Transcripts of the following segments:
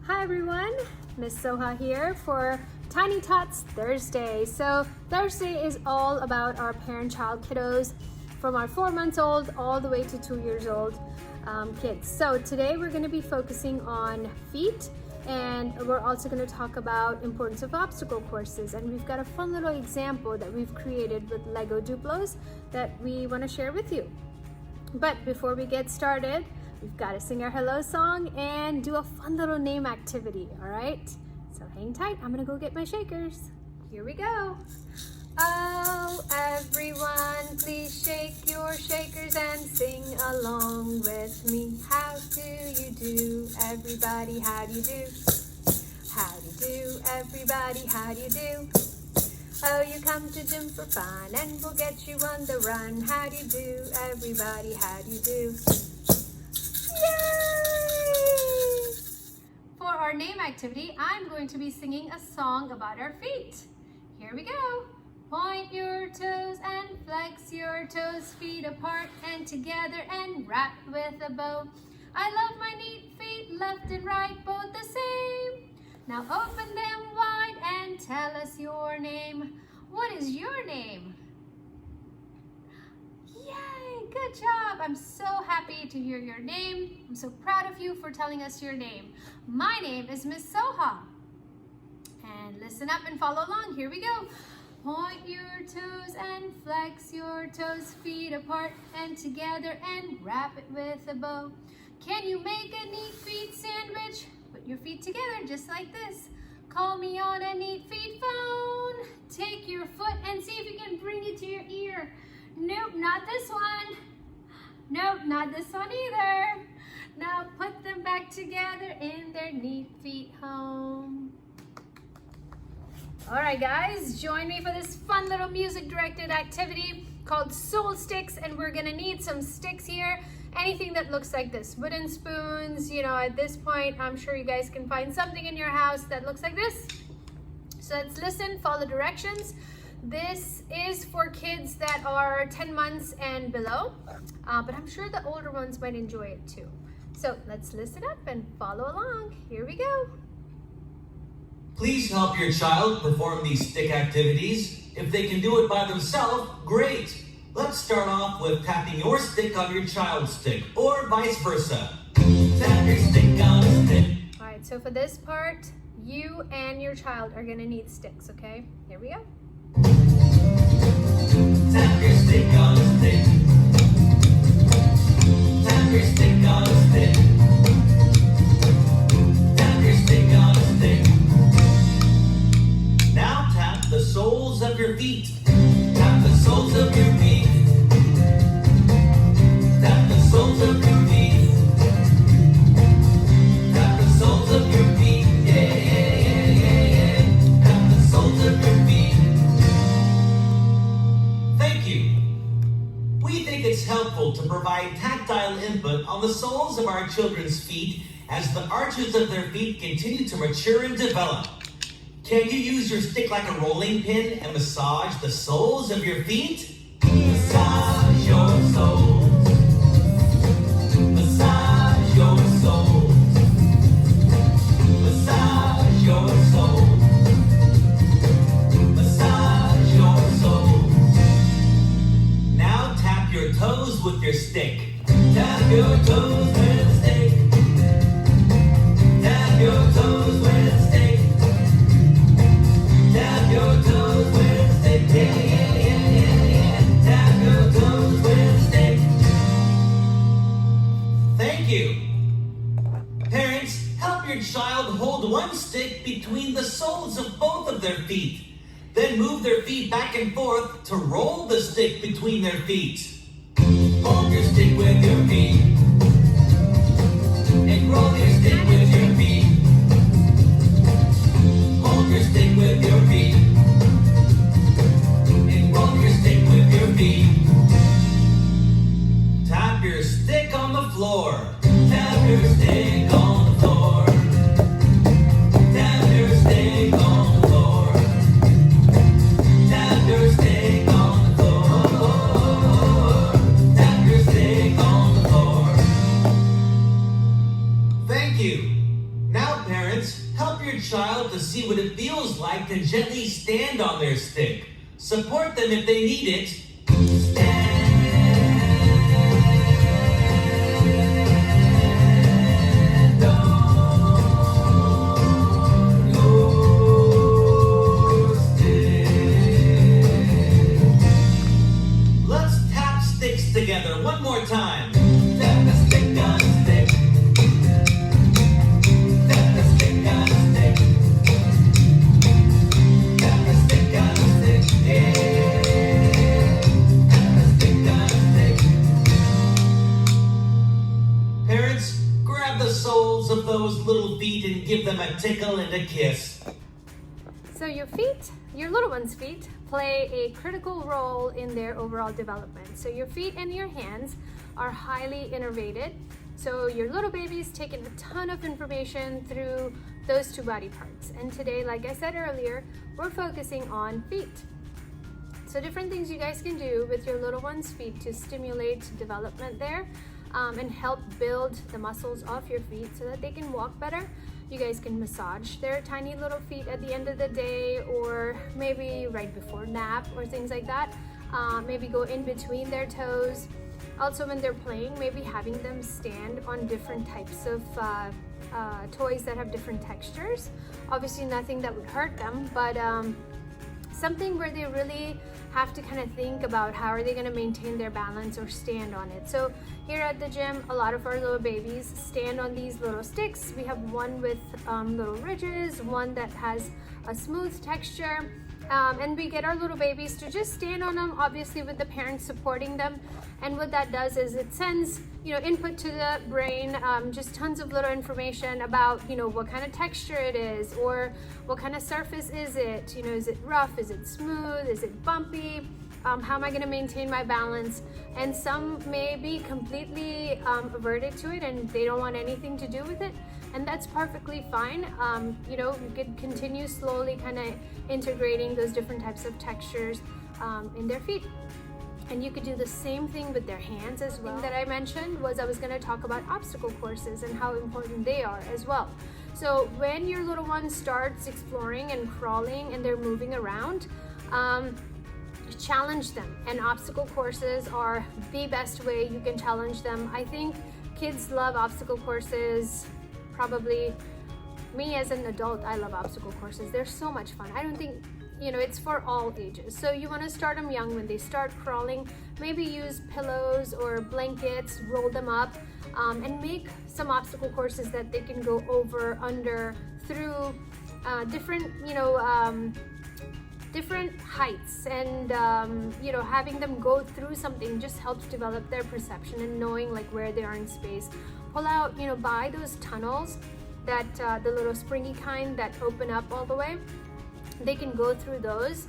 Hi everyone, Miss Soha here for Tiny Tots Thursday. So Thursday is all about our parent-child kiddos from our 4 months old all the way to 2 years old kids. So today we're going to be focusing on feet, and we're also going to talk about importance of obstacle courses, and we've got a fun little example that we've created with Lego Duplos that we want to share with you. But before we get started, we've got to sing our hello song and do a fun little name activity, all right? So hang tight, I'm gonna go get my shakers. Here we go. Oh, everyone, please shake your shakers and sing along with me. How do you do, everybody? How do you do? How do you do, everybody? How do you do? Oh, you come to gym for fun and we'll get you on the run. How do you do, everybody? How do you do? Yay! For our name activity, I'm going to be singing a song about our feet. Here we go. Point your toes and flex your toes, feet apart and together and wrap with a bow. I love my neat feet, left and right, both the same. Now open them wide and tell us your name. What is your name? Yay, good job. I'm so happy to hear your name. I'm so proud of you for telling us your name. My name is Miss Soha. And listen up and follow along. Here we go. Point your toes and flex your toes, feet apart and together and wrap it with a bow. Can you make a neat feet sandwich? Put your feet together just like this. Call me on a neat feet phone. Take your foot and see if you can bring it to your ear. Nope, not this one. Nope, not this one either. Now put them back together in their neat feet home. All right, guys, join me for this fun little music-directed activity called Soul Sticks, and we're gonna need some sticks here. Anything that looks like this, wooden spoons, you know, at this point, I'm sure you guys can find something in your house that looks like this. So let's listen, follow directions. This is for kids that are 10 months and below, but I'm sure the older ones might enjoy it too. So let's listen up and follow along. Here we go. Please help your child perform these stick activities. If they can do it by themselves, great. Let's start off with tapping your stick on your child's stick, or vice versa. Tap your stick on a stick. All right, so for this part, you and your child are gonna need sticks, okay? Here we go. Tap your stick on a stick. Tap your stick on a stick. Tap your stick on a stick. Now tap the soles of your feet. Tap the soles of your feet. Tap the soles of your feet. Tap the soles of your feet. Yeah, yeah, yeah, yeah, yeah. Tap the soles of your feet. Thank you. We think it's helpful to provide tactile input on the soles of our children's feet as the arches of their feet continue to mature and develop. Can you use your stick like a rolling pin and massage the soles of your feet? Massage your soles. Massage your soles. Massage your soles. Massage your soles. Now tap your toes with your stick. Tap your toes with a stick. Tap your toes with a stick. Tap your toes with a stick. Yeah, yeah, yeah, yeah, yeah. Tap your toes with a stick. Thank you. Parents, help your child hold one stick between the soles of both of their feet. Then move their feet back and forth to roll the stick between their feet. Hold your stick with your feet. And roll your stick with your feet. Hold your stick with your feet. And roll your stick with your feet. Tap your stick on the floor. Tap your stick on the floor. Tap your stick on the floor. Tap your stick on the floor. Tap your stick on the floor. Thank you. Parents, help your child to see what it feels like to gently stand on their stick. Support them if they need it. Let's tap sticks together one more time. Tap a stick on a stick. Tap a stick on a stick. Tap a stick on a stick. Yeah. Tap a stick on a stick. Parents, grab the soles of those little feet and give them a tickle and a kiss. So your feet, your little one's feet, play a critical role in their overall development. So your feet and your hands are highly innervated. So your little baby's taking a ton of information through those two body parts. And today, like I said earlier, we're focusing on feet. So different things you guys can do with your little one's feet to stimulate development there and help build the muscles of your feet so that they can walk better. You guys can massage their tiny little feet at the end of the day, or maybe right before nap or things like that. Maybe go in between their toes. Also, when they're playing, maybe having them stand on different types of toys that have different textures. Obviously nothing that would hurt them, but something where they really have to kind of think about how are they going to maintain their balance or stand on it. So here at the gym, a lot of our little babies stand on these little sticks. We have one with little ridges, one that has a smooth texture, and we get our little babies to just stand on them, obviously with the parents supporting them. And what that does is it sends, input to the brain, just tons of little information about, what kind of texture it is, or what kind of surface is it? Is it rough? Is it smooth? Is it bumpy? How am I going to maintain my balance? And some may be completely averted to it and they don't want anything to do with it. And that's perfectly fine. You could continue slowly kind of integrating those different types of textures in their feet. And you could do the same thing with their hands as well. The thing that I mentioned was I was going to talk about obstacle courses and how important they are as well. So when your little one starts exploring and crawling and they're moving around, challenge them. And obstacle courses are the best way you can challenge them. I think kids love obstacle courses. Probably me as an adult, I love obstacle courses. They're so much fun. I don't think it's for all ages. So you want to start them young. When they start crawling, maybe use pillows or blankets, roll them up, and make some obstacle courses that they can go over, under, through different, different heights. And, having them go through something just helps develop their perception and knowing like where they are in space. Pull out, buy those tunnels that the little springy kind that open up all the way. They can go through those.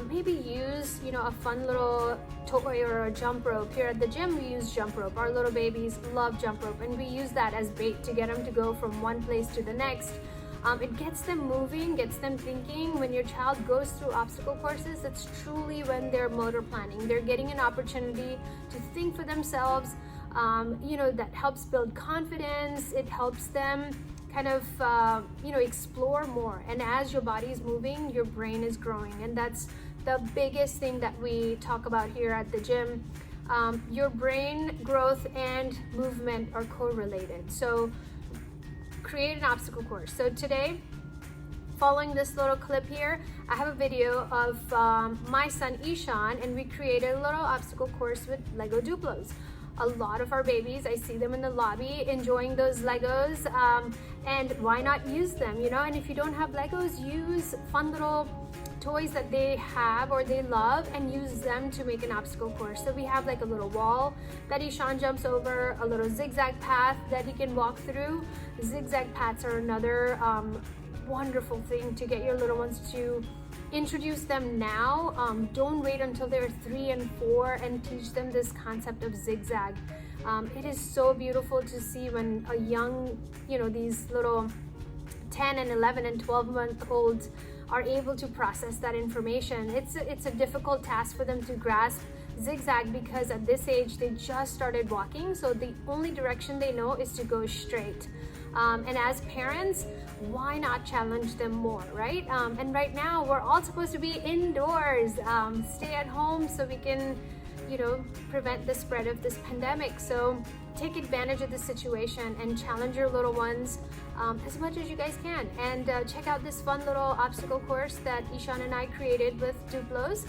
Maybe use, a fun little toy or a jump rope. Here at the gym, we use jump rope. Our little babies love jump rope, and we use that as bait to get them to go from one place to the next. It gets them moving, gets them thinking. When your child goes through obstacle courses, it's truly when they're motor planning. They're getting an opportunity to think for themselves. That helps build confidence. It helps them kind of explore more, and as your body is moving, your brain is growing, and that's the biggest thing that we talk about here at the gym. Your brain growth and movement are correlated, so create an obstacle course. So today, following this little clip here, I have a video of my son Ishan, and we created a little obstacle course with Lego Duplos. A lot of our babies, I see them in the lobby enjoying those Legos, and why not use them, And if you don't have Legos, use fun little toys that they have or they love and use them to make an obstacle course. So we have like a little wall that Ishan jumps over, a little zigzag path that he can walk through. Zigzag paths are another wonderful thing to get your little ones to introduce them now. Don't wait until they're 3 and 4 and teach them this concept of zigzag. It is so beautiful to see when a young, these little 10 and 11 and 12-month-olds are able to process that information. It's a difficult task for them to grasp zigzag because at this age they just started walking, so the only direction they know is to go straight. And as parents, why not challenge them more, right? And right now we're all supposed to be indoors, stay at home so we can, prevent the spread of this pandemic. So take advantage of the situation and challenge your little ones as much as you guys can. And check out this fun little obstacle course that Ishan and I created with Duplos.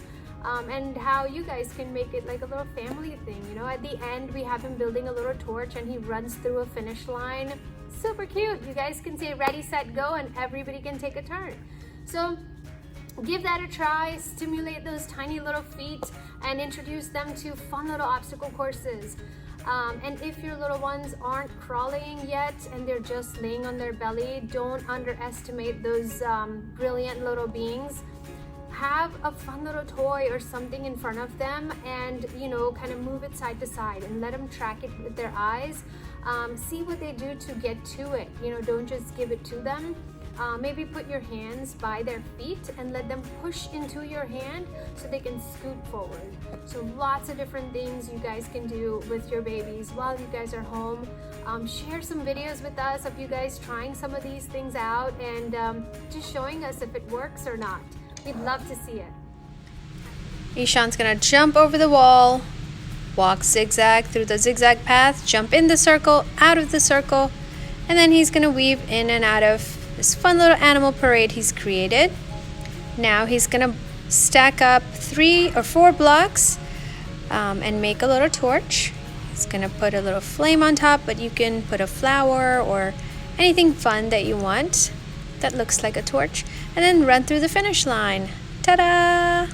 And how you guys can make it like a little family thing. At the end we have him building a little torch and he runs through a finish line. Super cute. You guys can say ready, set, go, and everybody can take a turn. So give that a try, stimulate those tiny little feet and introduce them to fun little obstacle courses. And if your little ones aren't crawling yet and they're just laying on their belly, don't underestimate those brilliant little beings. Have a fun little toy or something in front of them and kind of move it side to side and let them track it with their eyes. See what they do to get to it. Don't just give it to them. Maybe put your hands by their feet and let them push into your hand so they can scoot forward. So lots of different things you guys can do with your babies while you guys are home. Share some videos with us of you guys trying some of these things out and just showing us if it works or not. We'd love to see it. Ishan's gonna jump over the wall, walk zigzag through the zigzag path, jump in the circle, out of the circle, and then he's gonna weave in and out of this fun little animal parade he's created. Now he's gonna stack up 3 or 4 blocks and make a little torch. He's gonna put a little flame on top, but you can put a flower or anything fun that you want that looks like a torch, and then run through the finish line. Ta-da!